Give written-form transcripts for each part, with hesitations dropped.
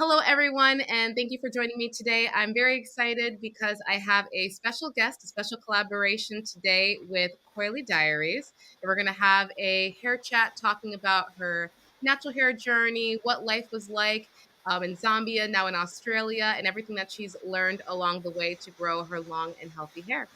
Hello, everyone, and thank you for joining me today. I'm very excited because I have a special guest, a special collaboration today with Coily Diaries. And we're going to have a hair chat talking about her natural hair journey, what life was like in Zambia, now in Australia, and everything that she's learned along the way to grow her long and healthy hair.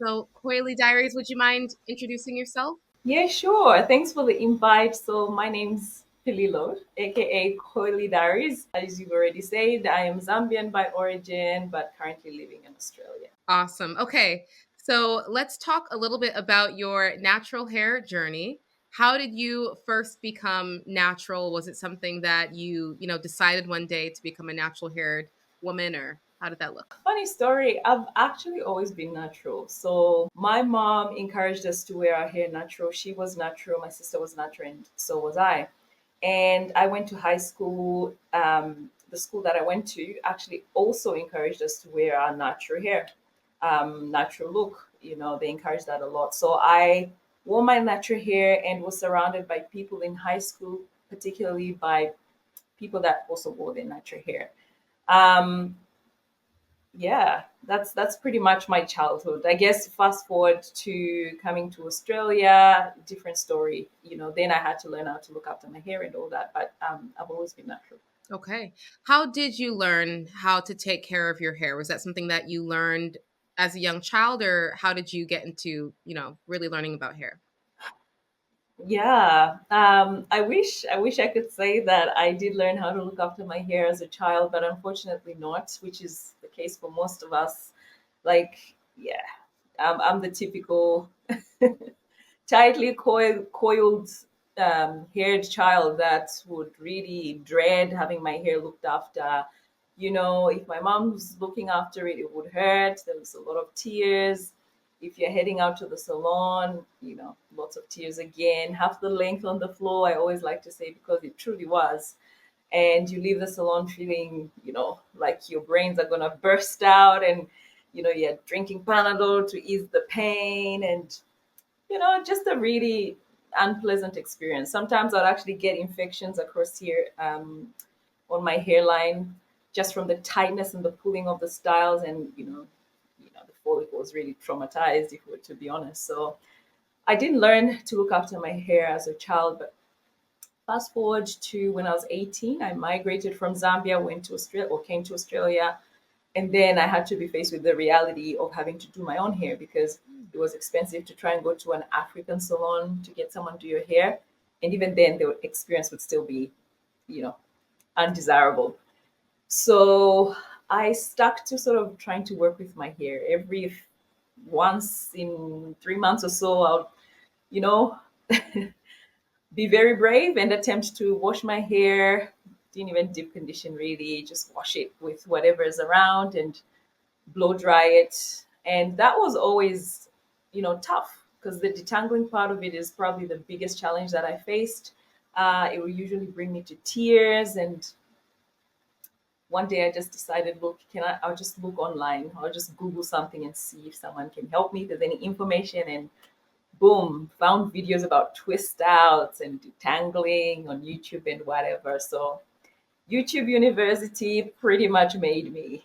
So, Coily Diaries, would you mind introducing yourself? Yeah, sure. Thanks for the invite. So my name's Pililo, aka Coily Diaries. As you've already said, I am Zambian by origin, but currently living in Australia. Awesome. Okay. So let's talk a little bit about your natural hair journey. How did you first become natural? Was it something that you decided one day to become a natural haired woman, or how did that look? Funny story, I've actually always been natural. So my mom encouraged us to wear our hair natural. She was natural, my sister was natural, and so was I. And I went to high school. The school that I went to actually also encouraged us to wear our natural hair, natural look. They encouraged that a lot. So I wore my natural hair and was surrounded by people in high school, particularly by people that also wore their natural hair. Um, yeah, that's pretty much my childhood. I guess fast forward to coming to Australia, different story. Then I had to learn how to look after my hair and all that. But I've always been natural. Okay. How did you learn how to take care of your hair? Was that something that you learned as a young child, or how did you get into really learning about hair? Yeah, I wish I could say that I did learn how to look after my hair as a child, but unfortunately not, which is the case for most of us. Like, yeah, I'm the typical tightly coiled haired child that would really dread having my hair looked after. If my mom was looking after it, it would hurt. There was a lot of tears. If you're heading out to the salon, lots of tears again. Half the length on the floor, I always like to say, because it truly was. And you leave the salon feeling, like your brains are gonna burst out, and you're drinking Panadol to ease the pain, and just a really unpleasant experience. Sometimes I'd actually get infections across here on my hairline just from the tightness and the pulling of the styles, and the follicle was really traumatized, if we were to be honest. So I didn't learn to look after my hair as a child, but fast forward to when I was 18, I migrated from Zambia, went to Australia, or came to Australia, and then I had to be faced with the reality of having to do my own hair because it was expensive to try and go to an African salon to get someone to do your hair. And even then, the experience would still be, you know, undesirable. So I stuck to sort of trying to work with my hair every once in 3 months or so. I'll, you know, be very brave and attempt to wash my hair. Didn't even deep condition really, just wash it with whatever is around and blow dry it. And that was always, tough because the detangling part of it is probably the biggest challenge that I faced. It will usually bring me to tears. And one day I just decided, look, I'll just look online. I'll just Google something and see if someone can help me, if there's any information. And boom, found videos about twist outs and detangling on YouTube and whatever. So YouTube University pretty much made me.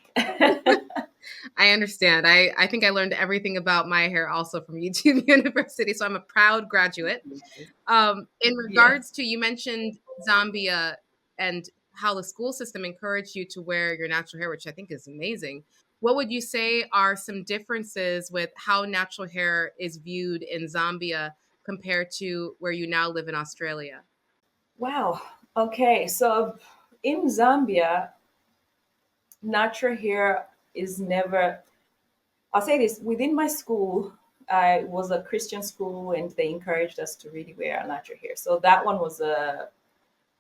I understand. I think I learned everything about my hair also from YouTube University, so I'm a proud graduate. In Yeah. regards to, you mentioned Zambia and how the school system encouraged you to wear your natural hair, which I think is amazing. What would you say are some differences with how natural hair is viewed in Zambia compared to where you now live in Australia? Wow. Okay. So in Zambia, natural hair is never, I'll say this, within my school, I was a Christian school and they encouraged us to really wear our natural hair. So that one was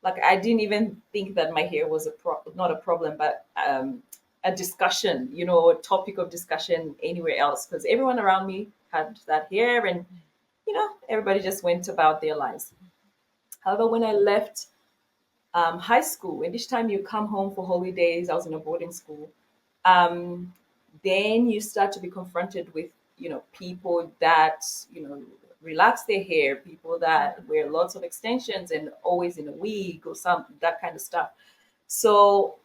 like I didn't even think that my hair was not a problem, but a discussion, a topic of discussion anywhere else because everyone around me had that hair, and everybody just went about their lives. However, when I left high school, and each time you come home for holidays, I was in a boarding school. Um, then you start to be confronted with people that relax their hair, people that wear lots of extensions and always in a wig or some that kind of stuff. So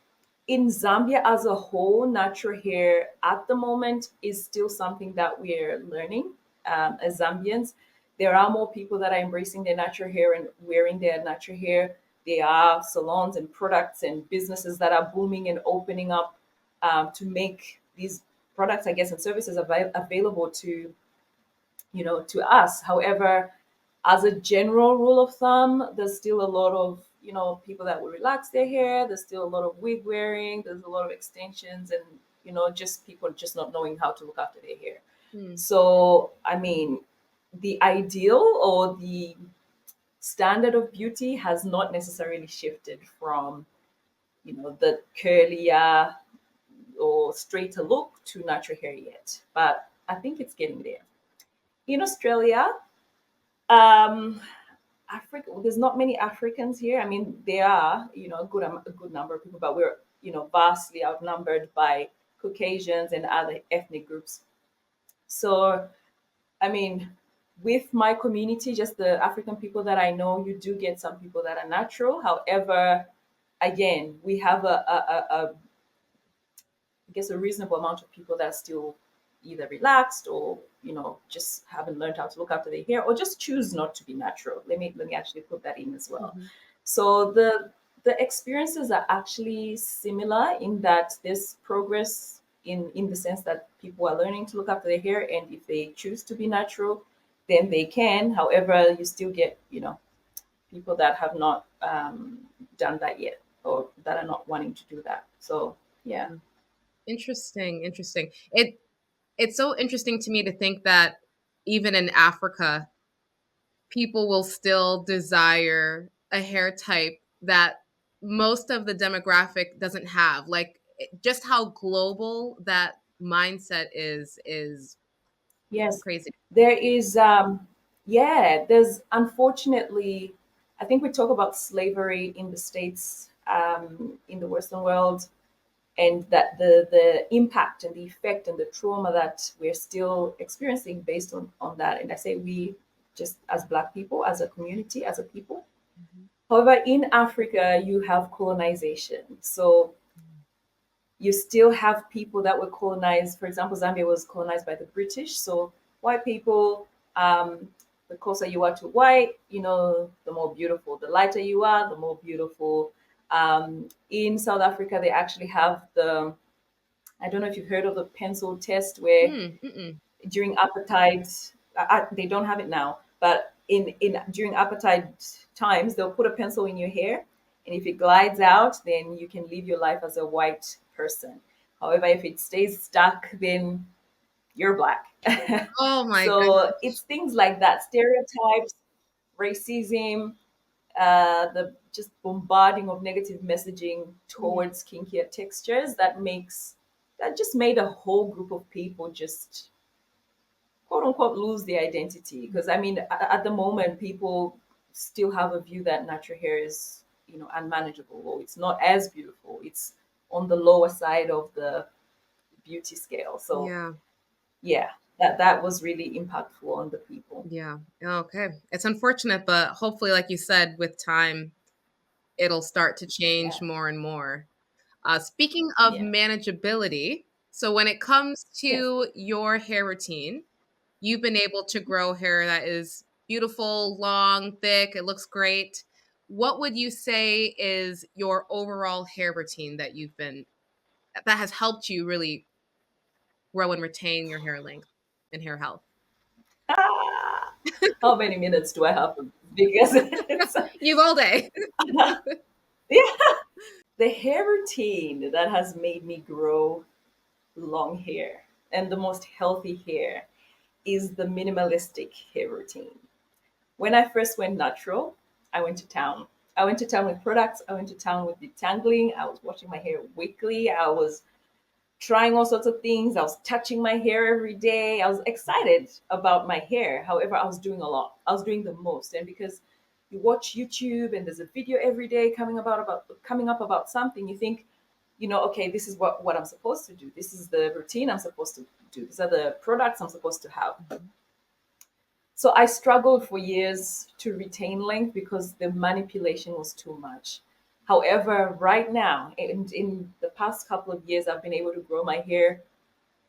In Zambia as a whole, natural hair at the moment is still something that we're learning as Zambians. There are more people that are embracing their natural hair and wearing their natural hair. There are salons and products and businesses that are booming and opening up to make these products, I guess, and services available to to us. However, as a general rule of thumb, there's still a lot of people that will relax their hair. There's still a lot of wig wearing. There's a lot of extensions, and just people just not knowing how to look after their hair. Hmm. So, I mean, the ideal or the standard of beauty has not necessarily shifted from the curlier or straighter look to natural hair yet, but I think it's getting there. In Australia, um, Africa, there's not many Africans here. I mean, there are, a good number of people, but we're, vastly outnumbered by Caucasians and other ethnic groups. So, I mean, with my community, just the African people that I know, you do get some people that are natural. However, again, we have I guess a reasonable amount of people that are still either relaxed or just haven't learned how to look after their hair or just choose not to be natural. Let me actually put that in as well. Mhm. So the experiences are actually similar in that there's progress in the sense that people are learning to look after their hair, and if they choose to be natural, then they can. However, you still get people that have not done that yet or that are not wanting to do that. So yeah. Interesting, interesting. It's so interesting to me to think that even in Africa, people will still desire a hair type that most of the demographic doesn't have. Like just how global that mindset is Yes, crazy. there is. Yeah, there's unfortunately, I think we talk about slavery in the States, in the Western world, and that the impact and the effect and the trauma that we're still experiencing based on that. And I say we, just as Black people, as a community, as a people. Mhm. However, in Africa, you have colonization. So you still have people that were colonized. For example, Zambia was colonized by the British. So white people, the closer you are to white, the more beautiful. The lighter you are, the more beautiful. In South Africa, they actually have I don't know if you've heard of the pencil test where Mm, mm-mm. during apartheid, they don't have it now, but in during apartheid times, they'll put a pencil in your hair, and if it glides out, then you can live your life as a white person. However, if it stays stuck, then you're black. Oh my So goodness. it's things like that, stereotypes, racism, the just bombarding of negative messaging Mm, towards kinkier textures that just made a whole group of people just quote unquote lose their identity. Because I mean, at the moment, people still have a view that natural hair is unmanageable or it's not as beautiful. It's on the lower side of the beauty scale. So yeah, yeah, that was really impactful on the people. yeah. Okay. It's unfortunate, but hopefully, like you said, with time, it'll start to change Yeah, more and more. Speaking of yeah, manageability, so when it comes yes. to your hair routine, you've been able to grow hair that is beautiful, long, thick, it looks great. What would you say is your overall hair routine that has helped you really grow and retain your hair length and hair health? Ah, how many minutes do I have? Because it's You've all day. yeah, the hair routine that has made me grow long hair and the most healthy hair is the minimalistic hair routine. When I first went natural, I went to town. I went to town with products. I went to town with detangling. I was washing my hair weekly. I was trying all sorts of things. I was touching my hair every day. I was excited about my hair. However, I was doing a lot. I was doing the most. And because you watch YouTube and there's a video every day coming up about something, you think, okay, this is what I'm supposed to do. This is the routine I'm supposed to do. These are the products I'm supposed to have. Mhm. So I struggled for years to retain length because the manipulation was too much. However, right now, in the past couple of years, I've been able to grow my hair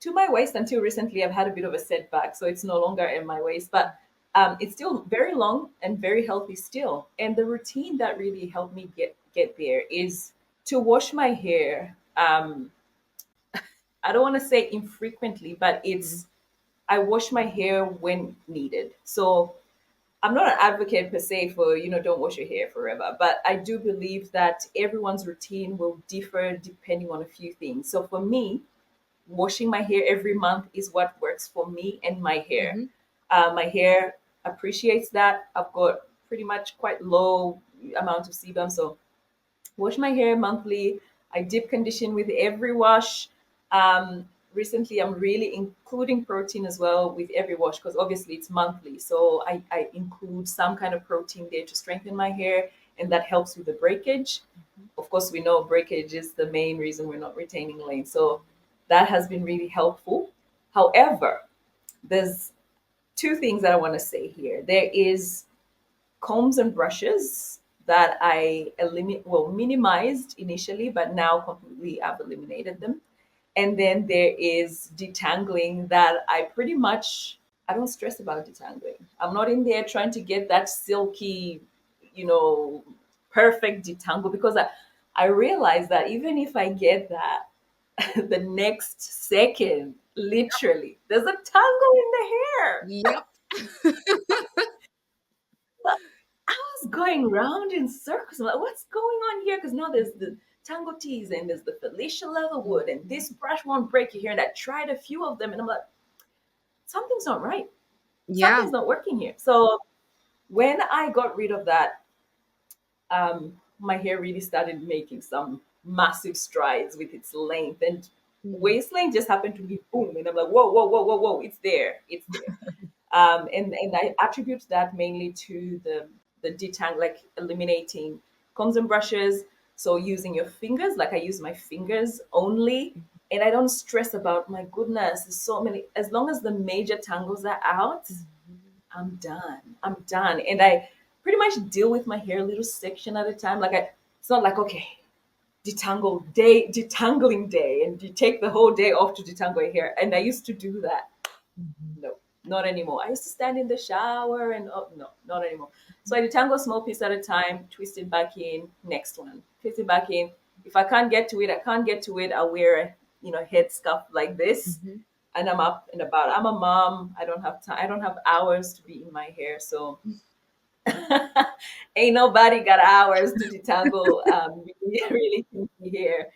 to my waist. Until recently, I've had a bit of a setback, so it's no longer in my waist, but it's still very long and very healthy still. And the routine that really helped me get there is to wash my hair. I don't want to say infrequently, but it's I wash my hair when needed. So I'm not an advocate per se for, don't wash your hair forever, but I do believe that everyone's routine will differ depending on a few things. So for me, washing my hair every month is what works for me and my hair. Mm-hmm. My hair appreciates that. I've got pretty much quite low amount of sebum, so wash my hair monthly. I deep condition with every wash. Recently, I'm really including protein as well with every wash because obviously it's monthly. So I include some kind of protein there to strengthen my hair, and that helps with the breakage. Of course, we know breakage is the main reason we're not retaining lane. So that has been really helpful. However, there's two things that I want to say here. There is combs and brushes that I minimized initially, but now completely I've eliminated them. And then there is detangling that I don't stress about detangling. I'm not in there trying to get that silky, you know, perfect detangle because I realize that even if I get that, the next second, literally, there's a tangle in the hair. Yep. I was going round in circles. I'm like, what's going on here? Because now there's the Tango teas and there's the Felicia Leatherwood, and this brush won't break you here. And I tried a few of them, and I'm like, something's not right. Yeah. Something's not working here. So when I got rid of that, my hair really started making some massive strides with its length, and Mhm. waist length just happened to be boom. And I'm like, whoa, whoa, whoa, whoa, whoa, it's there. It's there. And I attribute that mainly to the detang, like eliminating combs and brushes. So using your fingers, like I use my fingers only, and I don't stress about my goodness. There's so many. As long as the major tangles are out, I'm done. I'm done, and I pretty much deal with my hair a little section at a time. It's not like okay, detangling day, and you take the whole day off to detangle your hair. And I used to do that. No, not anymore. I used to stand in the shower and oh no, not anymore. So I detangle a small piece at a time, twist it back in, next one, twist it back in. If I can't get to it, I can't get to it. I'll wear a head scarf like this, Mhm. and I'm up and about. I'm a mom. I don't have time. I don't have hours to be in my hair, so ain't nobody got hours to detangle really, really kinky hair.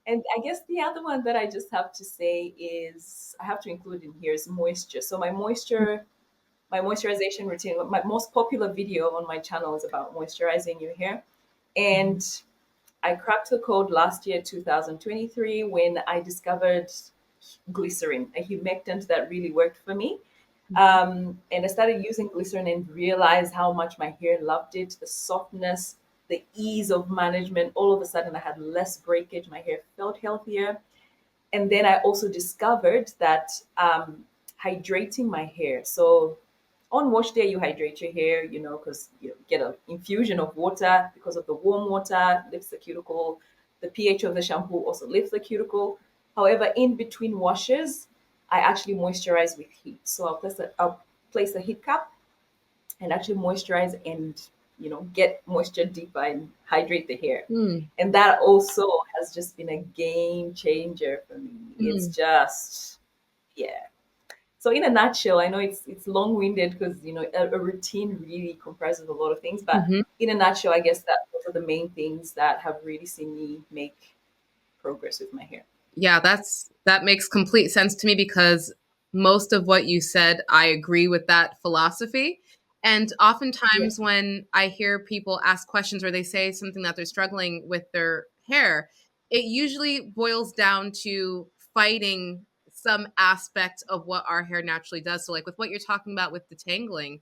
And I guess the other one that I just have to say is I have to include in here is moisture. So my moisturization routine, my most popular video on my channel is about moisturizing your hair. And I cracked the code last year, 2023, when I discovered glycerin, a humectant that really worked for me. And I started using glycerin and realized how much my hair loved it, the softness, the ease of management. All of a sudden, I had less breakage. My hair felt healthier. And then I also discovered that hydrating my hair. So on wash day, you hydrate your hair, because you get an infusion of water because of the warm water, lifts the cuticle. The pH of the shampoo also lifts the cuticle. However, in between washes, I actually moisturize with heat. So I'll place a heat cap and actually moisturize and get moisture deeper and hydrate the hair. Mm. And that also has just been a game changer for me. It's Mm. just yeah. So in a nutshell, I know it's long-winded because a routine really comprises a lot of things, but Mhm. in a nutshell, I guess that those are the main things that have really seen me make progress with my hair. Yeah, that makes complete sense to me because most of what you said, I agree with that philosophy. And Yeah, oftentimes when I hear people ask questions or they say something that they're struggling with their hair, it usually boils down to fighting some aspect of what our hair naturally does. So like with what you're talking about with detangling,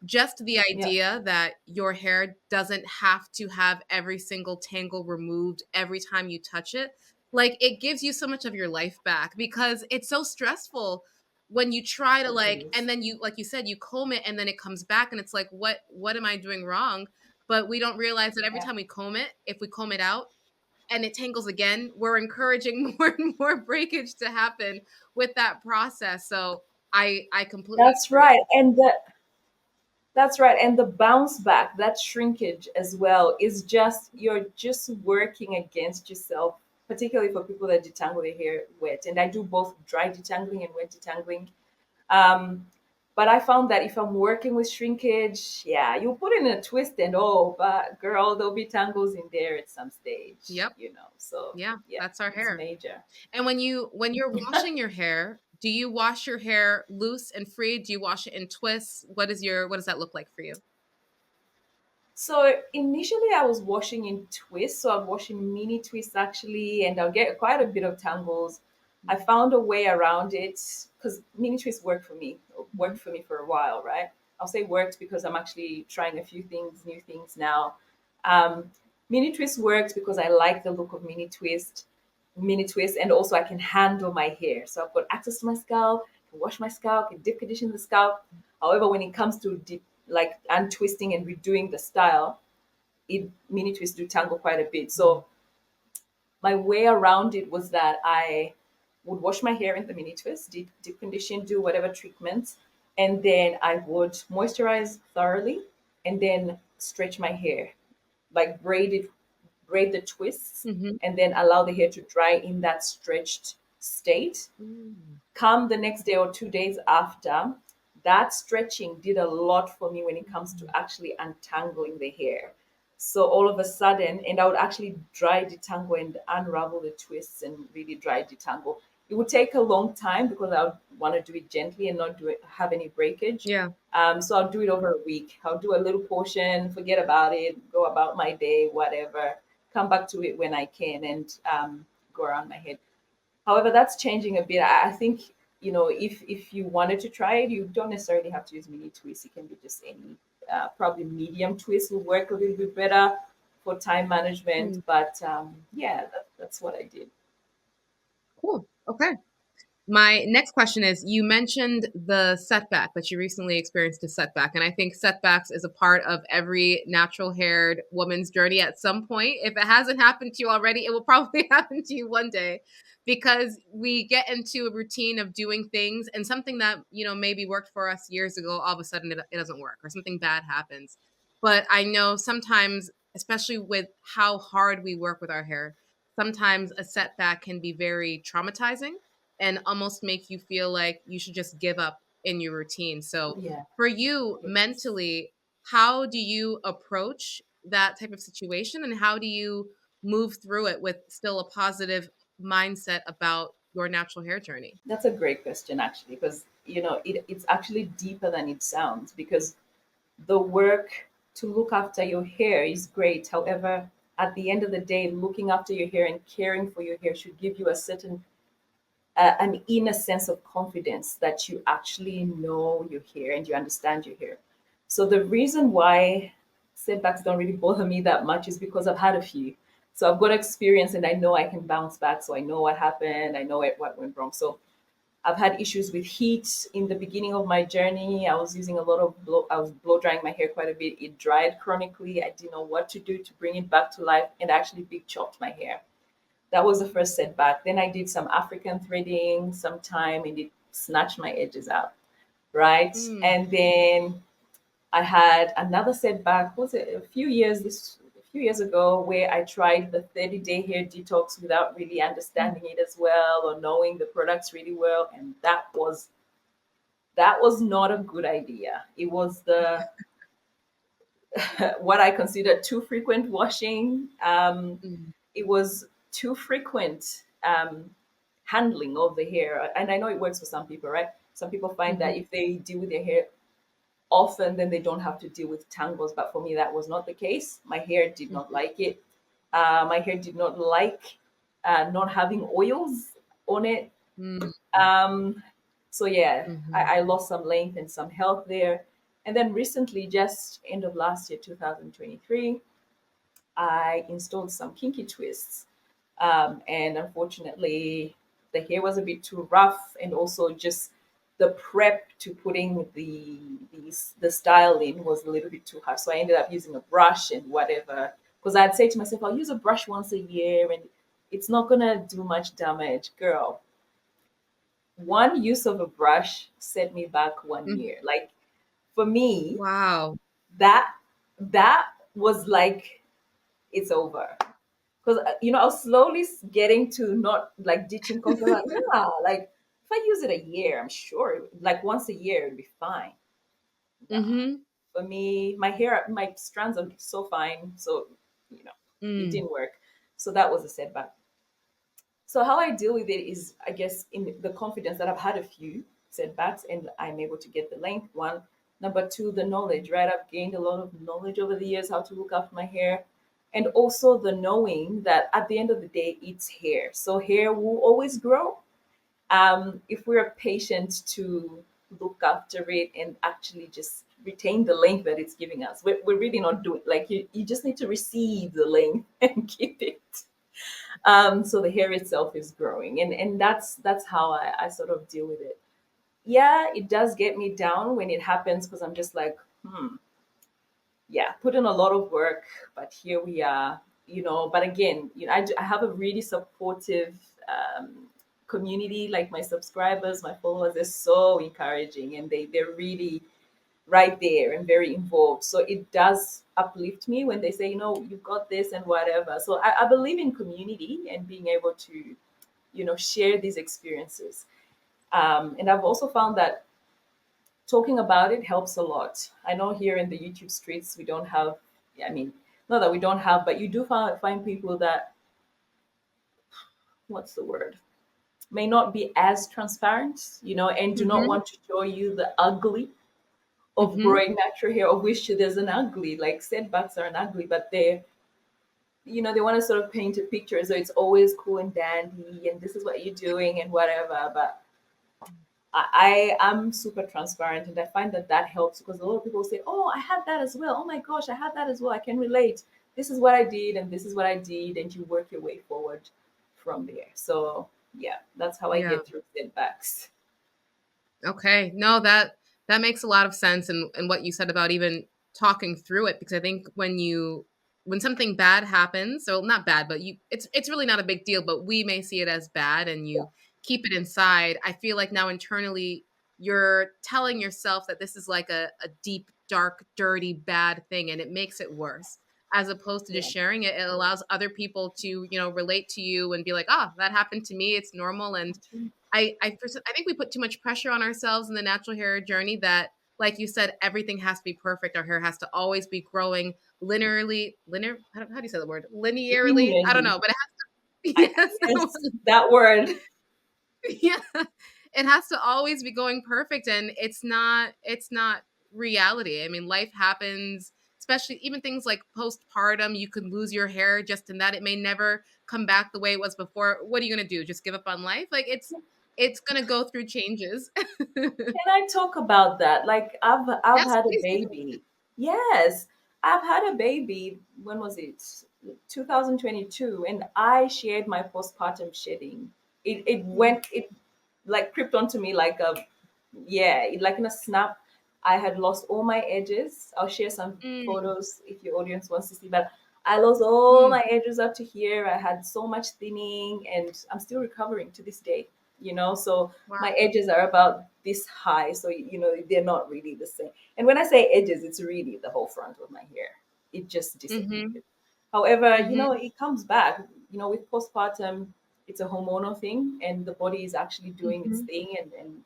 just the yeah, idea that your hair doesn't have to have every single tangle removed every time you touch it, like it gives you so much of your life back because it's so stressful when you try to it like is. and then you like you said you comb it and then it comes back and it's like what am I doing wrong? But we don't realize that every Yeah, time we comb it, if we comb it out, and it tangles again, we're encouraging more and more breakage to happen with that process. So I completely That's agree. right. That's right. And the bounce back, that shrinkage as well, is just, you're just working against yourself, particularly for people that detangle their hair wet. And I do both dry detangling and wet detangling. Um, but I found that if I'm working with shrinkage, yeah, you put in a twist and oh, but girl, there'll be tangles in there at some stage, Yep. you know. So Yeah, yeah, that's our it's hair. major. And when you're washing your hair, do you wash your hair loose and free? Do you wash it in twists? What does that look like for you? So initially, I was washing in twists. So I'm washing mini twists actually, and I'll get quite a bit of tangles. I found a way around it because mini twists Mhm. worked for me for a while, right? I'll say worked because I'm actually trying a few things, new things now. Um, Mini twist works because I like the look of mini twist, and also I can handle my hair. So I've got access to my scalp, can wash my scalp, can deep condition the scalp. However, when it comes to deep, like untwisting and redoing the style, it mini twists do tangle quite a bit. So my way around it was that I would wash my hair in the mini twist, deep condition, do whatever treatments, and then I would moisturize thoroughly, and then stretch my hair, like braid the twists, Mhm. and then allow the hair to dry in that stretched state. Mm. Come the next day or 2 days after, that stretching did a lot for me when it comes to actually untangling the hair. So all of a sudden, and I would actually dry detangle and unravel the twists and really dry detangle. It would take a long time because I would want to do it gently and not have any breakage. Yeah. So I'll do it over a week. I'll do a little portion, forget about it, go about my day, whatever. Come back to it when I can, and go around my head. However, that's changing a bit. I think, if you wanted to try it, you don't necessarily have to use mini twists. It can be just any. Probably medium twist will work a little bit better for time management. Mm. But yeah, that's what I did. Cool. Okay. My next question is, you mentioned the setback that you recently experienced, a setback. And I think setbacks is a part of every natural haired woman's journey at some point. If it hasn't happened to you already, it will probably happen to you one day, because we get into a routine of doing things, and something that, maybe worked for us years ago, all of a sudden it doesn't work, or something bad happens. But I know sometimes, especially with how hard we work with our hair, sometimes a setback can be very traumatizing and almost make you feel like you should just give up in your routine. So, Yeah. for you Yes. mentally, how do you approach that type of situation, and how do you move through it with still a positive mindset about your natural hair journey? That's a great question, actually, because it's actually deeper than it sounds. Because the work to look after your hair is great. However, at the end of the day, looking after your hair and caring for your hair should give you an inner sense of confidence that you actually know your hair and you understand your hair. So the reason why setbacks don't really bother me that much is because I've had a few. So I've got experience and I know I can bounce back. So I know what happened. I know what went wrong. So I've had issues with heat in the beginning of my journey. I was using a lot of I was blow drying my hair quite a bit. It dried chronically. I didn't know what to do to bring it back to life, and I actually big chopped my hair. That was the first setback. Then I did some African threading sometime, and it snatched my edges out. Right. Mm, And then I had another setback. Was it a few years ago, where I tried the 30-day hair detox without really understanding it as well or knowing the products really well, and that was not a good idea. It was the what I consider too frequent washing. mm, It was too frequent handling of the hair, and I know it works for some people, right? Some people find that mhm, if they deal with their hair often, then they don't have to deal with tangles. But for me, that was not the case. My hair did not mhm, like it. My hair did not like not having oils on it. mm, Um, so yeah, mhm, I lost some length and some health there. And then recently, just end of last year, 2023, I installed some kinky twists. And unfortunately, the hair was a bit too rough, and also just the prep to putting the style in was a little bit too hard. So I ended up using a brush and whatever, Because I'd say to myself, I'll use a brush once a year and it's not gonna do much damage. Girl, one use of a brush set me back one Mm. year. Like for me, Wow. that that was like it's over. Because I was slowly getting to not like ditching comfort. Like, yeah, like if I use it a year, I'm sure like once a year it'd be fine. Nah, Mm-hmm. for me, my hair, my strands are so fine, so you know, it Mm. didn't work. So that was a setback. So how I deal with it is, I guess, in the confidence that I've had a few setbacks and I'm able to get the length. One, number two, the knowledge. Right, I've gained a lot of knowledge over the years how to look after my hair, and also the knowing that at the end of the day, it's hair. So hair will always grow. If we're patient to look after it and actually just retain the length that it's giving us, we're really not doing like you just need to receive the length and keep it. So the hair itself is growing, and that's how I sort of deal with it. Yeah, it does get me down when it happens because I'm just like, yeah, put in a lot of work, but here we are, But again, I have a really supportive community. Like my subscribers, my followers, they're so encouraging, and they're really right there and very involved. So it does uplift me when they say, you've got this and whatever. So I believe in community and being able to, share these experiences. And I've also found that talking about it helps a lot. I know here in the YouTube streets, we don't have, I mean, not that we don't have, but you do find people that, what's the word? May not be as transparent, and do not Mm-hmm. want to show you the ugly of Mm-hmm. growing natural hair, of which there's an ugly, like setbacks are an ugly, but they want to sort of paint a picture as though it's always cool and dandy and this is what you're doing and whatever. But I am super transparent, and I find that helps because a lot of people say, "Oh, I had that as well. Oh my gosh, I had that as well. I can relate. This is what I did, and this is what I did," and you work your way forward from there. So yeah, that's how I Yeah. get through setbacks. Okay. No, that makes a lot of sense, and what you said about even talking through it, because I think when something bad happens, so not bad, but it's really not a big deal, but we may see it as bad and Yeah, you keep it inside. I feel like now internally you're telling yourself that this is like a deep, dark, dirty, bad thing, and it makes it worse. As opposed to just yeah, sharing it, it allows other people to, relate to you and be like, "Ah, that happened to me. It's normal." And that's right. I think we put too much pressure on ourselves in the natural hair journey that, like you said, everything has to be perfect. Our hair has to always be growing linear. How do you say the word? Linearly? I don't Linearly, know, but it has, yes, that yes, one. that word. Yeah, it has to always be going perfect, and it's not reality. I mean, life happens, especially even things like postpartum. You could lose your hair just in that. It may never come back the way it was before. What are you gonna do? Just give up on life? Like it's gonna go through changes. Can I talk about that? Like I've Yes, had a please do. baby. Yes, I've had a baby. When was it? 2022, and I shared my postpartum shedding. It Mm, went it like crept onto me like a yeah, like in a snap. I had lost all my edges. I'll share some mm, photos if your audience wants to see, but I lost all mm. my edges up to here. I had so much thinning, and I'm still recovering to this day. So Wow. my edges are about this high, so they're not really the same. And when I say edges, it's really the whole front of my hair. It just Mhm. disappeared. However, Mhm. it comes back. With postpartum, it's a hormonal thing, and the body is actually doing its Mhm. thing and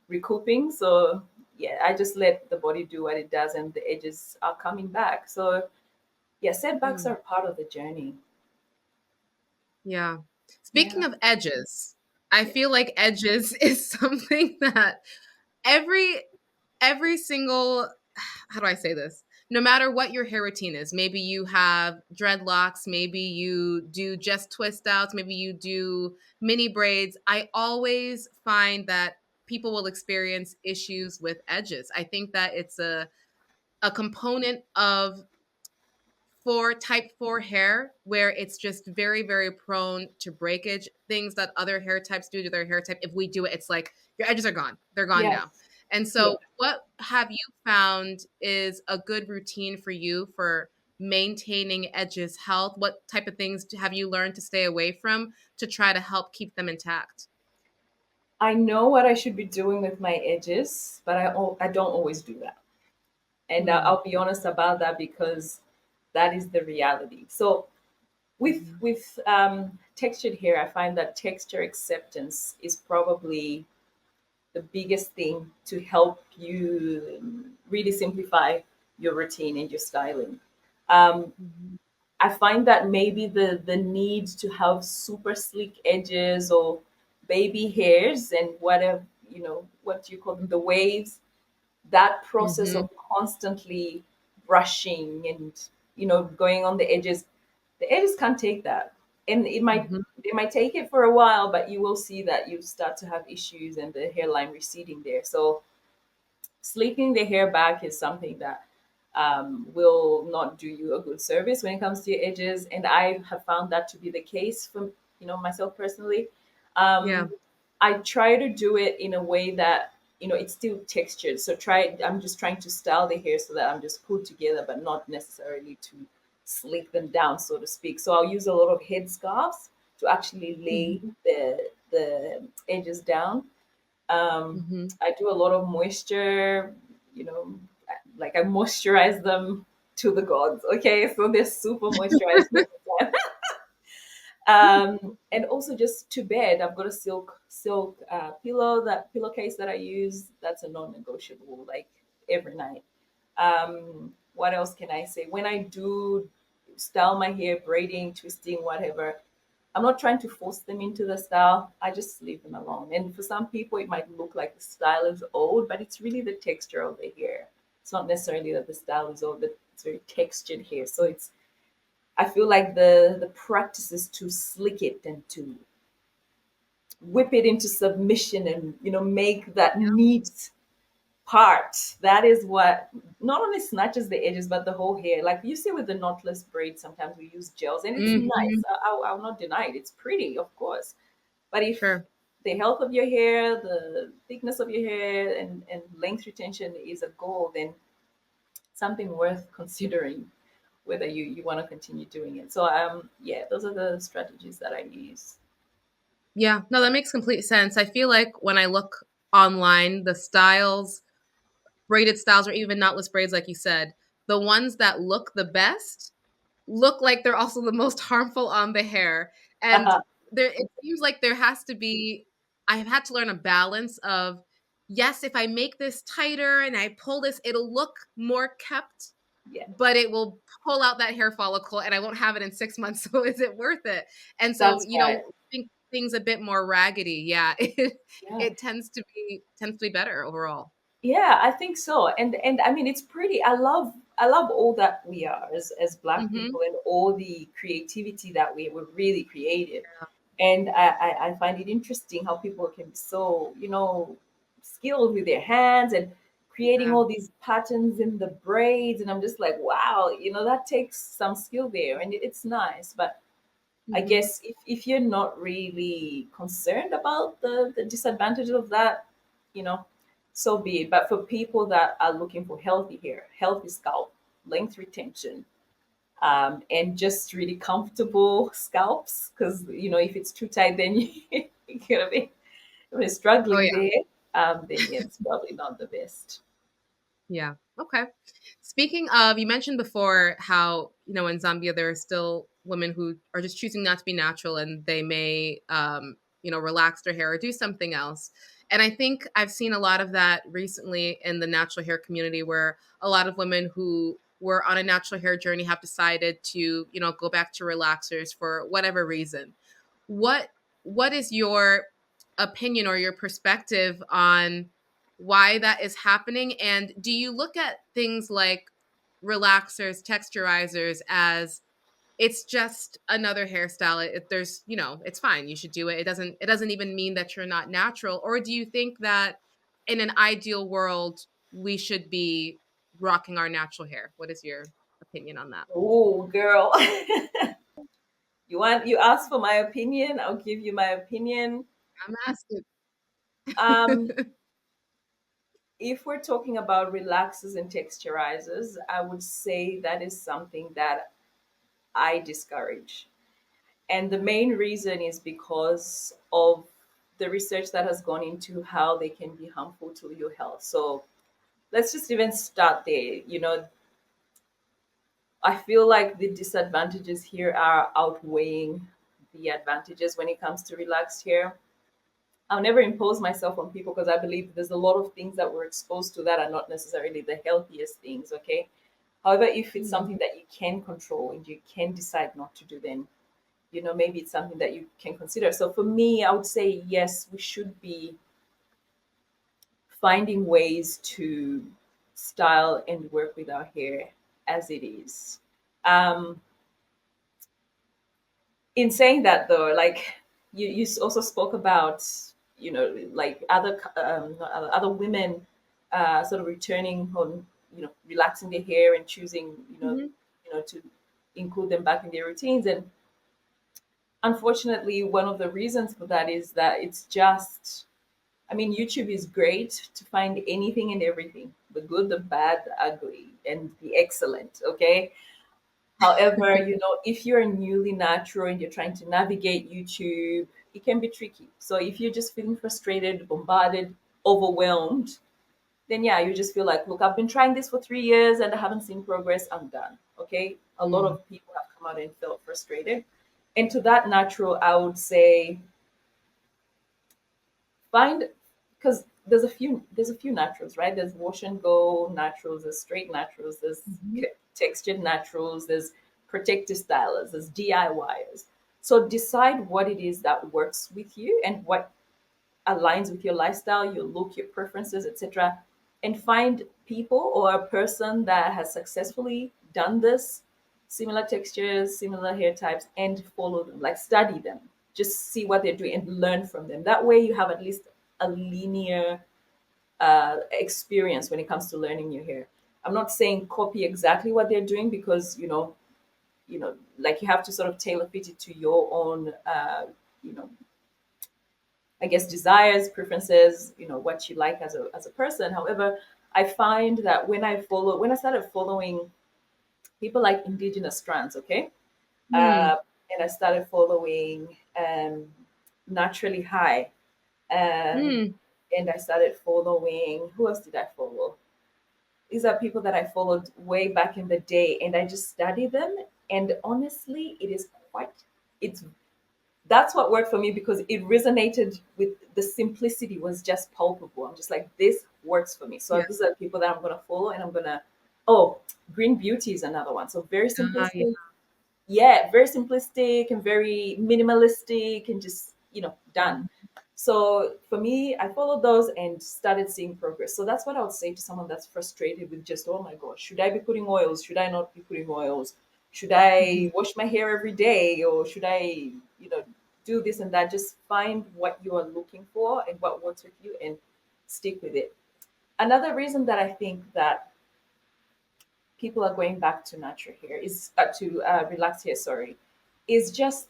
recouping. So yeah, I just let the body do what it does, and the edges are coming back. So yeah, setbacks Mm. are part of the journey. Yeah. Yeah, Speaking of edges, I yeah, feel like edges is something that every every single how do I say this? No matter what your hair routine is, maybe you have dreadlocks, maybe you do just twist outs, maybe you do mini braids. I always find that people will experience issues with edges. I think that it's a component of for type 4 hair where it's just very very prone to breakage, things that other hair types do to their hair type. If we do it, it's like your edges are gone, they're gone now. yes, And yeah. so what have you found is a good routine for you for maintaining edges health? What type of things have you learned to stay away from to try to help keep them intact? I know what I should be doing with my edges, but I don't always do that. And Mm, I'll be honest about that because that is the reality. So mhm, with textured hair, I find that texture acceptance is probably the biggest thing to help you really simplify your routine and your styling. Um, mhm, I find that maybe the need to have super sleek edges or baby hairs and whatever, what do you call them, the waves, that process mhm, of constantly brushing and going on the edges can't take that, and mhm. they might take it for a while, but you will see that you start to have issues and the hairline receding there. So sleeping the hair back is something that will not do you a good service when it comes to your edges, and I have found that to be the case for myself personally. Yeah. um, I try to do it in a way that it's still textured. So I'm just trying to style the hair so that I'm just put together, but not necessarily to sleek them down, so to speak. So I'll use a lot of head scarves to actually lay Mhm, the edges down. mhm. I do a lot of moisture, you know, like I moisturize them to the gods. Okay, so they're super moisturized all the time. And also just to bed, I've got a silk pillow, that pillowcase that I use. That's a non-negotiable, like every night. What else can I say? When I do style my hair, braiding, twisting, whatever, I'm not trying to force them into the style. I just leave them alone. And for some people, it might look like the style is old, but it's really the texture of the hair. It's not necessarily that the style is old, but it's very textured hair. So I feel like the practice is to slick it and to whip it into submission and make that neat part. That is what not only snatches the edges but the whole hair. Like you see with the knotless braids, sometimes we use gels and it's nice. Mhm. I'll not deny it, it's pretty, of course. But if Sure. the health of your hair, the thickness of your hair, and length retention is a goal, then something worth considering whether you want to continue doing it. So yeah, those are the strategies that I use. Yeah. No, that makes complete sense. I feel like when I look online, the styles, braided styles, or even knotless braids, like you said, the ones that look the best look like they're also the most harmful on the hair. And there, it seems like there has to be, I have had to learn a balance of, yes, if I make this tighter and I pull this, it'll look more kept, Yeah, but it will pull out that hair follicle and I won't have it in 6 months. So is it worth it? And so, that's right. think things a bit more raggedy. Yeah. Yeah. It tends to be better overall. Yeah, I think so. And I mean it's pretty. I love all that we are as black Hmm. people and all the creativity that we're really creative. And I find it interesting how people can be so, skilled with their hands and creating Yeah. all these patterns in the braids. And I'm just like, wow, that takes some skill there. And it's nice. But I Hmm. guess if you're not really concerned about the disadvantages of that, you know, so be it. But for people that are looking for healthy hair, healthy scalp, length retention, and just really comfortable scalps, because if it's too tight, then you're gonna be Oh struggling yeah. there. Then yeah, it's probably not the best. Yeah. Okay. Speaking of, you mentioned before how, in Zambia, there are still women who are just choosing not to be natural and they may, relax their hair or do something else. And I think I've seen a lot of that recently in the natural hair community where a lot of women who were on a natural hair journey have decided to, go back to relaxers for whatever reason. What what is your opinion or your perspective on why that is happening? And do you look at things like relaxers, texturizers as it's just another hairstyle? There's, it's fine. You should do it. It doesn't even mean that you're not natural. Or do you think that in an ideal world, we should be rocking our natural hair? What is your opinion on that? Oh, girl, you asked for my opinion. I'll give you my opinion. I'm asking. Um, If we're talking about relaxers and texturizers, I would say that is something that I discourage. And the main reason is because of the research that has gone into how they can be harmful to your health. So let's just even start there. I feel like the disadvantages here are outweighing the advantages when it comes to relaxed hair. I'll never impose myself on people because I believe there's a lot of things that we're exposed to that are not necessarily the healthiest things, okay? However, if it's Mm. something that you can control and you can decide not to do, then maybe it's something that you can consider. So for me, I would say yes, we should be finding ways to style and work with our hair as it is. Um, in saying that though, like you also spoke about, like not other women sort of returning on, relaxing their hair and choosing, Hmm. to include them back in their routines. And unfortunately, one of the reasons for that is that it's just, I mean, YouTube is great to find anything and everything, the good, the bad, the ugly, and the excellent. Okay. However, if you're newly natural and you're trying to navigate YouTube, it can be tricky. So if you're just feeling frustrated, bombarded, overwhelmed, then yeah, you just feel like, look, I've been trying this for 3 years and I haven't seen progress. I'm done. Okay. A lot Mm. of people have come out and felt frustrated. And to that natural, I would say find, because there's a few naturals, right? There's wash and go naturals, there's straight naturals, there's Mhm. textured naturals, there's protective stylers, there's DIYers. So decide what it is that works with you and what aligns with your lifestyle, your look, your preferences, etc. And find people or a person that has successfully done this, similar textures, similar hair types, and follow them, like study them. Just see what they're doing and learn from them. That way, you have at least a linear experience when it comes to learning your hair. I'm not saying copy exactly what they're doing because like you have to sort of tailor fit it to your own you know I guess desires, preferences, what you like as a person. However, I find that when I started following people like indigenous strands, okay, Mm. and I started following naturally high, um, Mm. and I started following, who else did I follow? These are people that I followed way back in the day, and I just study them. And honestly, it's that's what worked for me because it resonated with the simplicity was just palpable. I'm just like, this works for me. So Yeah. these are people that I'm gonna follow and I'm gonna oh, Green Beauty is another one. So very Yeah. simplistic. Yeah, very simplistic and very minimalistic and just, done. So for me, I followed those and started seeing progress. So that's what I would say to someone that's frustrated with just, oh my gosh, should I be putting oils? Should I not be putting oils? Should Mhm. I wash my hair every day? Or should I, do this and that? Just find what you are looking for and what works with you and stick with it. Another reason that I think that people are going back to natural hair is to relax hair, sorry, is just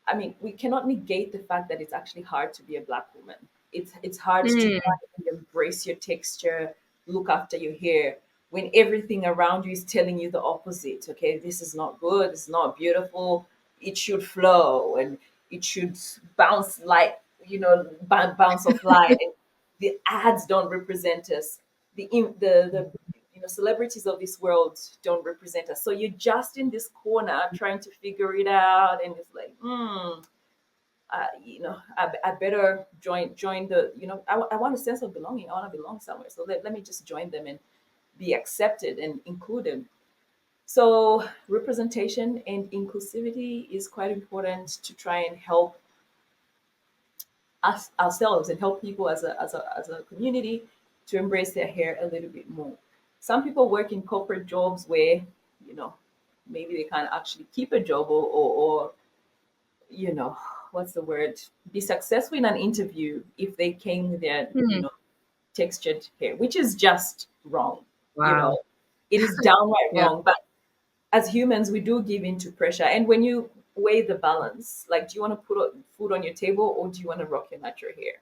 I mean, we cannot negate the fact that it's actually hard to be a black woman. It's hard to Mm. try and embrace your texture, look after your hair when everything around you is telling you the opposite. Okay, this is not good. It's not beautiful. It should flow and it should bounce light. Bounce of light. And the ads don't represent us. The celebrities of this world don't represent us. So you're just in this corner trying to figure it out, and it's like, I better join the. I want a sense of belonging. I want to belong somewhere. So let me just join them and be accepted and included. So representation and inclusivity is quite important to try and help us ourselves and help people as a community to embrace their hair a little bit more. Some people work in corporate jobs where, you know, maybe they can't actually keep a job or you know, what's the word? Be successful in an interview if they came with their, Mm. textured hair, which is just wrong. You Wow. know, it is downright Yeah. wrong. But as humans, we do give in to pressure. And when you weigh the balance, like, do you want to put food on your table or do you want to rock your natural hair?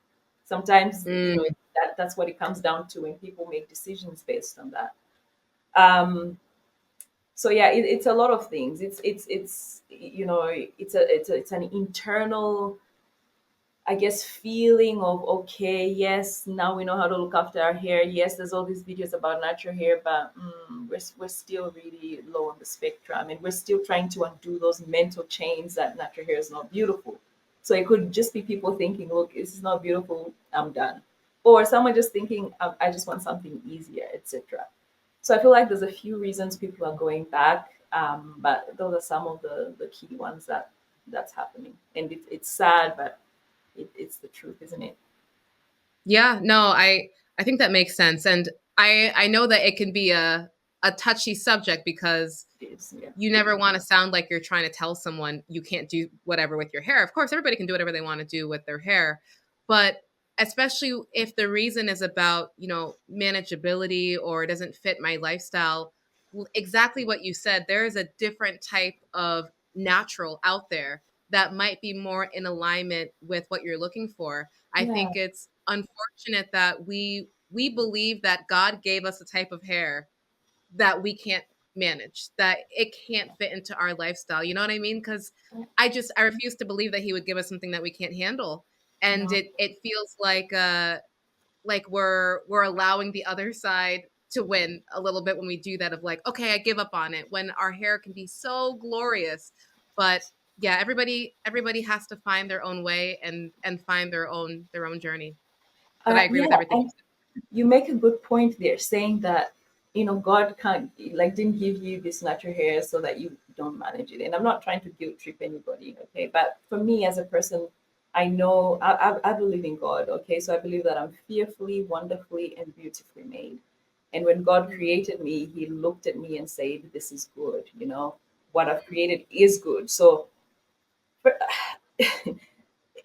Sometimes, Mm. that's what it comes down to when people make decisions based on that. Um, so yeah, it's a lot of things. It's it's an internal, I guess, feeling of, okay, yes, now we know how to look after our hair. Yes, there's all these videos about natural hair, but we're still really low on the spectrum, and we're still trying to undo those mental chains that natural hair is not beautiful. So it could just be people thinking, look, this is not beautiful, I'm done. Or someone just thinking, I just want something easier, etc. So I feel like there's a few reasons people are going back, but those are some of the key ones that's happening, and it's sad, but it's the truth, isn't it? Yeah, no, I think that makes sense. And I know that it can be a touchy subject because It is, yeah. you never want to sound like you're trying to tell someone you can't do whatever with your hair. Of course, everybody can do whatever they want to do with their hair, but especially if the reason is about, manageability or it doesn't fit my lifestyle, exactly what you said, there is a different type of natural out there that might be more in alignment with what you're looking for. I Yeah. think it's unfortunate that we believe that God gave us a type of hair that we can't manage, that it can't fit into our lifestyle. You know what I mean? Because I refuse to believe that he would give us something that we can't handle. And No. it feels like we're allowing the other side to win a little bit when we do that, of like, okay, I give up on it, when our hair can be so glorious. But yeah, everybody has to find their own way and find their own journey. But I agree with Yeah, everything you and you make a good point there, saying that God can't, like, didn't give you this natural hair so that you don't manage it. And I'm not trying to guilt trip anybody, okay? But for me as a person, I know I believe in God, okay? So I believe that I'm fearfully, wonderfully, and beautifully made. And when God said. created me, He looked at me and said, "This is good." What I've created is good. So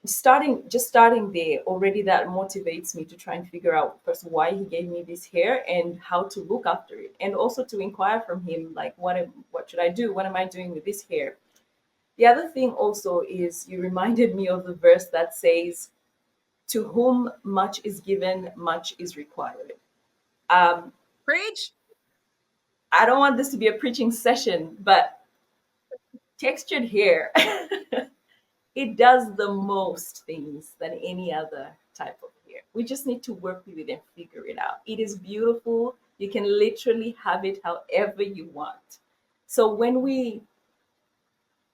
starting there already, that motivates me to try and figure out first why he gave me this hair and how to look after it, and also to inquire from him, like, what should I do, what am I doing with this hair. The other thing also is, you reminded me of the verse that says, to whom much is given, much is required. um, Preach. I don't want this to be a preaching session, but textured hair, it does the most things than any other type of hair. We just need to work with it and figure it out. It is beautiful. You can literally have it however you want. So when we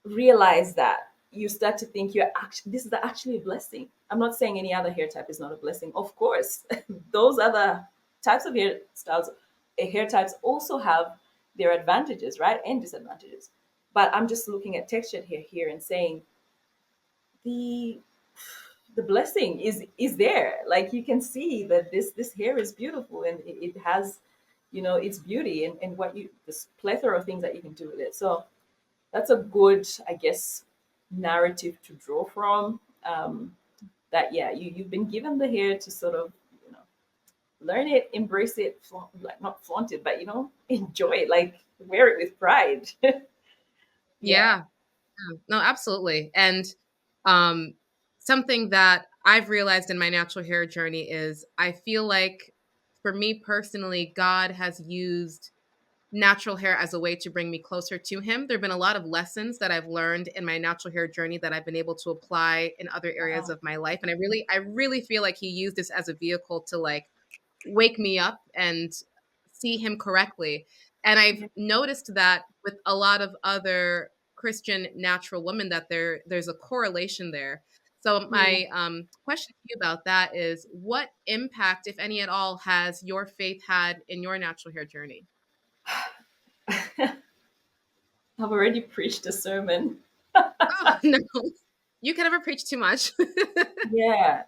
realize that, you start to think, this is actually a blessing. I'm not saying any other hair type is not a blessing. Of course, those other types of hair types also have their advantages, right, and disadvantages. But I'm just looking at textured hair here and saying, the the blessing is there. Like, you can see that this hair is beautiful, and it has, its beauty, and what you this plethora of things that you can do with it. So that's a good, I guess, narrative to draw from. That, yeah, you've been given the hair to sort of, learn it, embrace it, like, not flaunt it, but enjoy it, like, wear it with pride. Yeah. Yeah. No, absolutely. And um, something that I've realized in my natural hair journey is I feel like for me personally, God has used natural hair as a way to bring me closer to Him. There have been a lot of lessons that I've learned in my natural hair journey that I've been able to apply in other areas Wow. of my life. And I really feel like He used this as a vehicle to like wake me up and see him correctly. And I've noticed that with a lot of other Christian natural women that there's a correlation there. So Yeah. my question to you about that is, what impact, if any at all, has your faith had in your natural hair journey? I've already preached a sermon. Oh no, you can never preach too much. Yeah.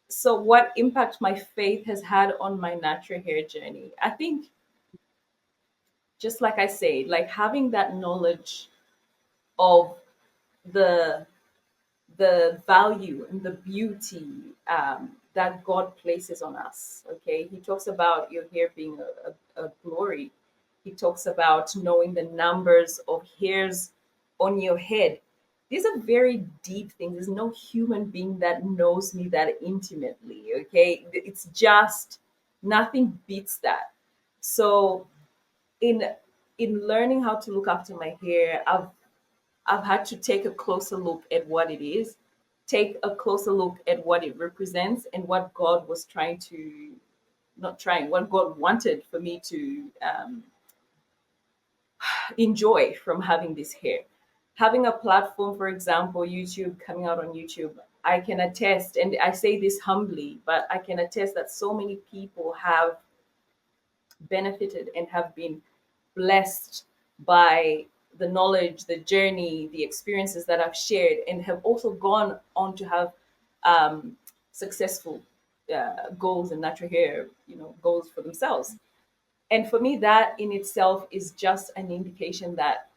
So, what impact my faith has had on my natural hair journey? I think, just like I said, like, having that knowledge of the the value and the beauty, that God places on us. Okay, He talks about your hair being a glory. He talks about knowing the numbers of hairs on your head. these are very deep things. There's no human being that knows me that intimately. Okay, it's just nothing beats that. So in learning how to look after my hair, I've had to take a closer look at what it is, take a closer look at what it represents, and what God was trying to, not trying, what God wanted for me to enjoy from having this hair. Having a platform, for example, YouTube, coming out on YouTube, I can attest, and I say this humbly, but I can attest that so many people have benefited and have been blessed by the knowledge, the journey, the experiences that I've shared, and have also gone on to have successful goals and natural hair, goals for themselves. And for me, that in itself is just an indication that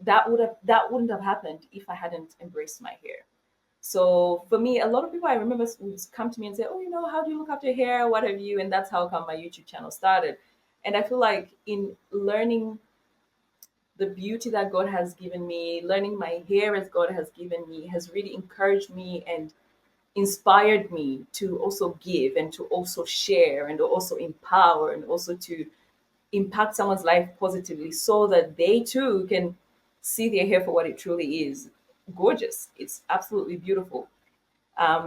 that wouldn't have happened if I hadn't embraced my hair. So for me, a lot of people I remember would come to me and say, "Oh, how do you look after your hair? What have you?" And that's how come my YouTube channel started. And I feel like in learning the beauty that God has given me, learning my hair as God has given me, has really encouraged me and inspired me to also give and to also share and to also empower and also to impact someone's life positively so that they too can see their hair for what it truly is. Gorgeous. It's absolutely beautiful.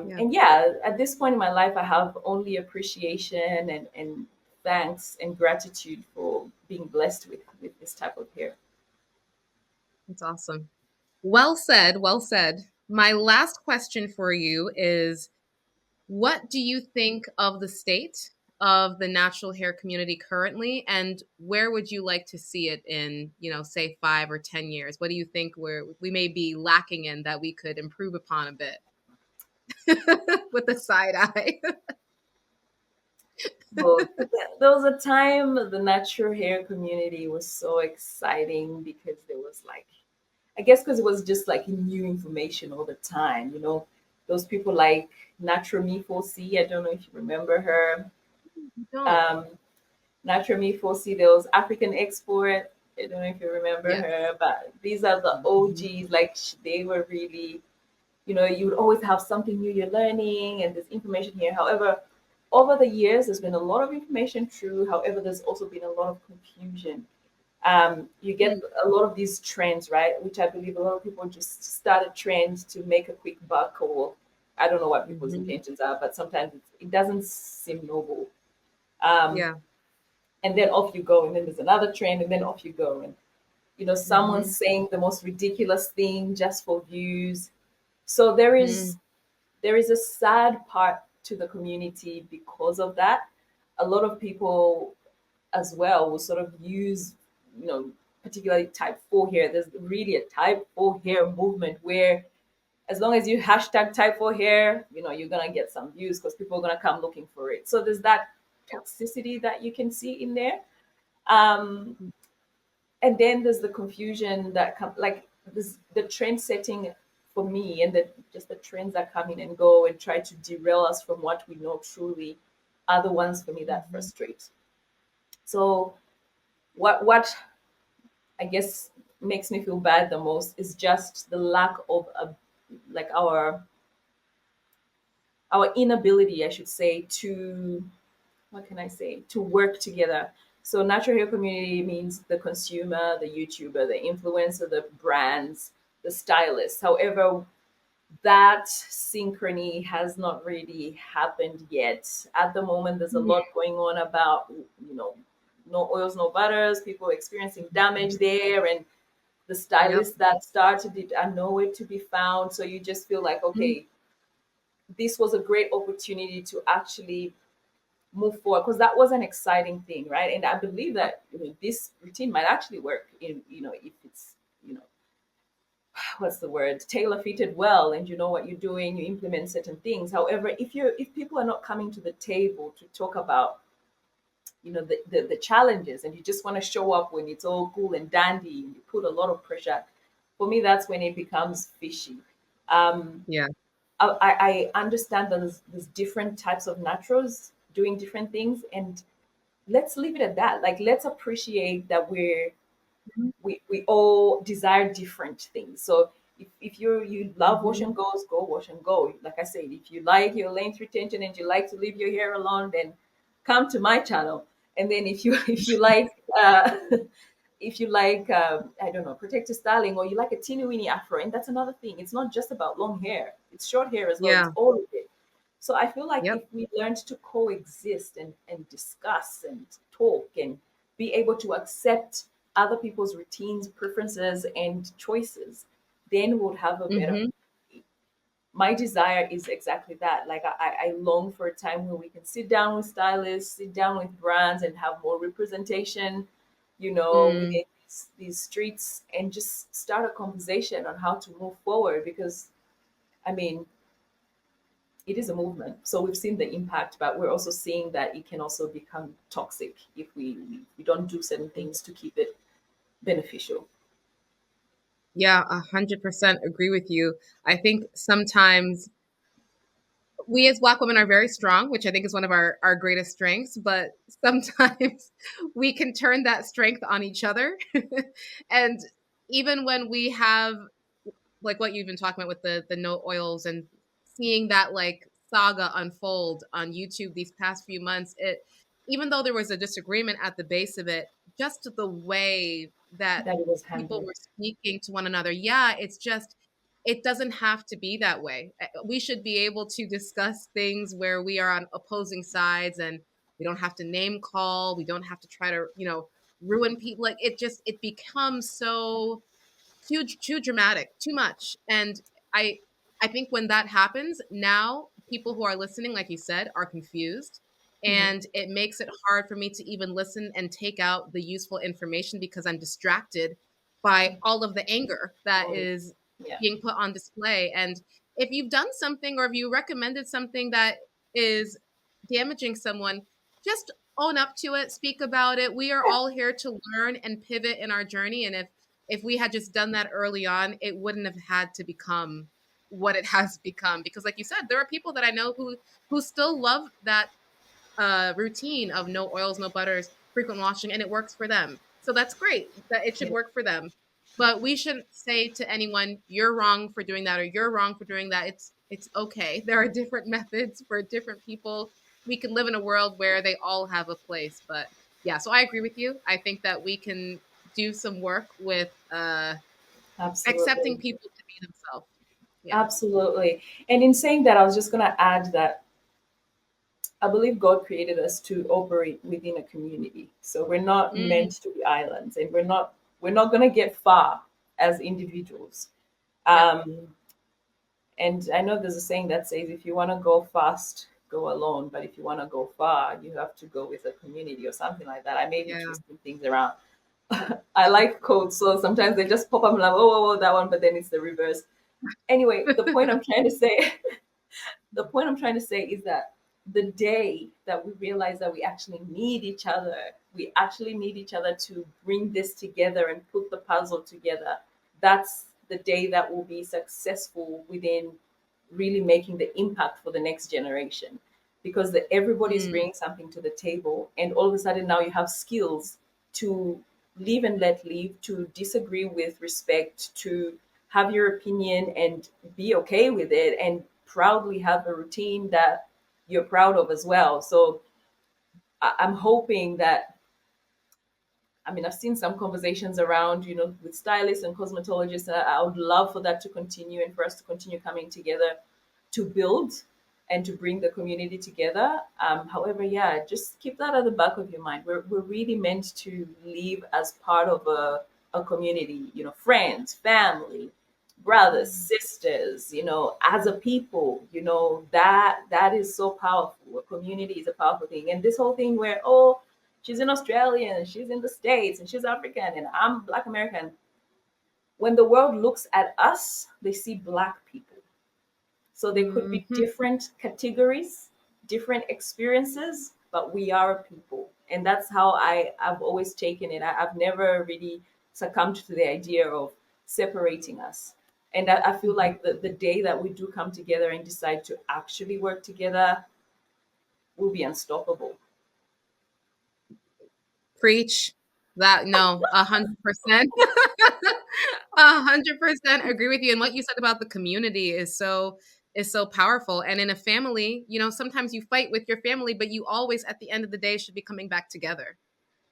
Yeah, And yeah, at this point in my life, I have only appreciation and thanks and gratitude for being blessed with this type of hair. that's awesome. Well said. Well said. My last question for you is, what do you think of the state of the natural hair community currently, and where would you like to see it in, say 5 or 10 years? What do you think we may be lacking in that we could improve upon a bit with a side eye? So there was a time the natural hair community was so exciting because there was like, I guess because it was just like new information all the time. Those people like Natural Me 4C. I don't know if you remember her. Don't. Um, Natural Me 4C, there was African Export. I don't know if you remember Yes. her, but these are the Mhm. OGs. Like they were really, you would always have something new you're learning and there's information here. However, over the years, there's been a lot of information true. However, there's also been a lot of confusion. You get a lot of these trends, right? Which I believe a lot of people just started trends to make a quick buck, or I don't know what people's Mhm. intentions are, but sometimes it doesn't seem noble. Um, Yeah. and then off you go, and then there's another trend, and then off you go, and someone's Mhm. saying the most ridiculous thing just for views. So there is Mhm. there is a sad part to the community because of that. A lot of people as well will sort of use, particularly type 4 hair. There's really a type 4 hair movement where as long as you hashtag type 4 hair, you're going to get some views because people are going to come looking for it. So there's that toxicity that you can see in there. Um, and then there's the confusion that come like this, the trend setting for me, and just the trends that come in and go and try to derail us from what we know truly are the ones for me that Mhm. frustrate. So what I guess makes me feel bad the most is just the lack of like our inability, I should say, to, what can I say, to work together. So natural hair community means the consumer, the YouTuber, the influencer, the brands, the stylist. However, that synchrony has not really happened yet. At the moment, there's a Mhm. lot going on about, no oils, no butters, people experiencing damage there, and the Yep. stylists that started it are nowhere to be found. So you just feel like, Mhm. okay, this was a great opportunity to actually move forward because that was an exciting thing, right? And I believe that this routine might actually work in, if it's, you know, what's the word, tailor fitted well, and you know what you're doing, you implement certain things. However, if people are not coming to the table to talk about, the challenges, and you just want to show up when it's all cool and dandy and you put a lot of pressure, for me, that's when it becomes fishy. Um, Yeah. I understand that there's different types of naturals doing different things, and let's leave it at that. Like, let's appreciate that we all desire different things. So If you love wash Mhm. and goes, go wash and go. Like I said, if you like your length retention and you like to leave your hair alone, then come to my channel. And then if you if you like if you like I don't know, protective styling, or you like a teeny weeny afro, and that's another thing. It's not just about long hair; it's short hair as well. It's Yeah. all of it. So I feel like if Yep. we learned to coexist and discuss and talk and be able to accept other people's routines, preferences, and choices, then we'll have a better. Mhm. My desire is exactly that. Like I long for a time where we can sit down with stylists, sit down with brands, and have more representation, Mm. within these streets, and just start a conversation on how to move forward. Because I mean, it is a movement. So we've seen the impact, but we're also seeing that it can also become toxic if we don't do certain things to keep it beneficial. Yeah, 100% agree with you. I think sometimes we as Black women are very strong, which I think is one of our greatest strengths, but sometimes we can turn that strength on each other. And even when we have, like what you've been talking about with the no oils and seeing that like saga unfold on YouTube these past few months, it, even though there was a disagreement at the base of it, just the way that That it was people handled. were speaking to one another, yeah, it's just, it doesn't have to be that way. We should be able to discuss things where we are on opposing sides, and we don't have to name call, we don't have to try to, ruin people. Like it just, it becomes so too dramatic, too much. And I I think when that happens, now people who are listening, like you said, are confused. Mhm. And it makes it hard for me to even listen and take out the useful information because I'm distracted by all of the anger that Always. is Yeah. being put on display. And if you've done something or if you recommended something that is damaging someone, just own up to it, speak about it. We are all here to learn and pivot in our journey. And if we had just done that early on, it wouldn't have had to become what it has become. Because, like you said, there are people that I know who still love that routine of no oils, no butters, frequent washing, and it works for them. So that's great. That it should Yeah. work for them. But we shouldn't say to anyone, "You're wrong for doing that," or "You're wrong for doing that." It's okay. There are different methods for different people. We can live in a world where they all have a place. But yeah, so I agree with you. I think that we can do some work with accepting Absolutely. people to be themselves. Yeah. Absolutely. And in saying that, I was just going to add that I believe God created us to operate within a community. So we're not Mm, meant to be islands, and we're not going to get far as individuals. yep. Um, and I know there's a saying that says if you want to go fast, go alone, but if you want to go far, you have to go with a community or something like that. I may be Yeah. twisting things around. I like quotes, so sometimes they just pop up and I'm like, oh, oh, oh, that one, but then it's the reverse. Anyway, the point I'm trying to say the point I'm trying to say is that the day that we realize that we actually need each other, we actually need each other to bring this together and put the puzzle together. That's the day that will be successful within really making the impact for the next generation. Because everybody's Mm, bringing something to the table, and all of a sudden now you have skills to live and let live, to disagree with respect, to have your opinion and be okay with it, and proudly have a routine that you're proud of as well. So I'm hoping that, I mean, I've seen some conversations around, with stylists and cosmetologists. And I would love for that to continue and for us to continue coming together to build and to bring the community together. However, yeah, just keep that at the back of your mind. We're really meant to live as part of a community, friends, family, brothers, sisters, as a people, that is so powerful. A community is a powerful thing. And this whole thing where, oh, she's in Australia and she's in the States and she's African and I'm Black American. When the world looks at us, they see Black people. So there could be mhm. different categories, different experiences, but we are a people. And that's how I've always taken it. I've never really succumbed to the idea of separating us. And I feel like the day that we do come together and decide to actually work together, we'll be unstoppable. Preach that. No, 100%. 100% agree with you. And what you said about the community is so powerful. And in a family, you know, sometimes you fight with your family, but you always, at the end of the day, should be coming back together.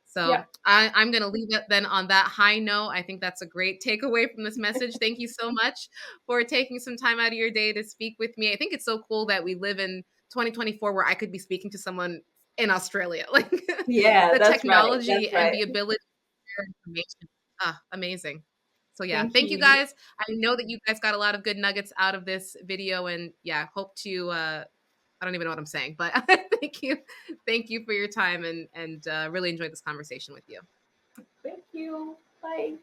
So Yeah. I'm going to leave it then on that high note. I think that's a great takeaway from this message. Thank you so much for taking some time out of your day to speak with me. I think it's so cool that we live in 2024 where I could be speaking to someone in Australia. Like Yeah, the that's right. technology That's and right. the ability to share information. Amazing. So yeah, Thank thank you you. guys. I know that you guys got a lot of good nuggets out of this video, and yeah, hope to I don't even know what I'm saying, but thank you. Thank you for your time and really enjoyed this conversation with you. Thank you. Bye.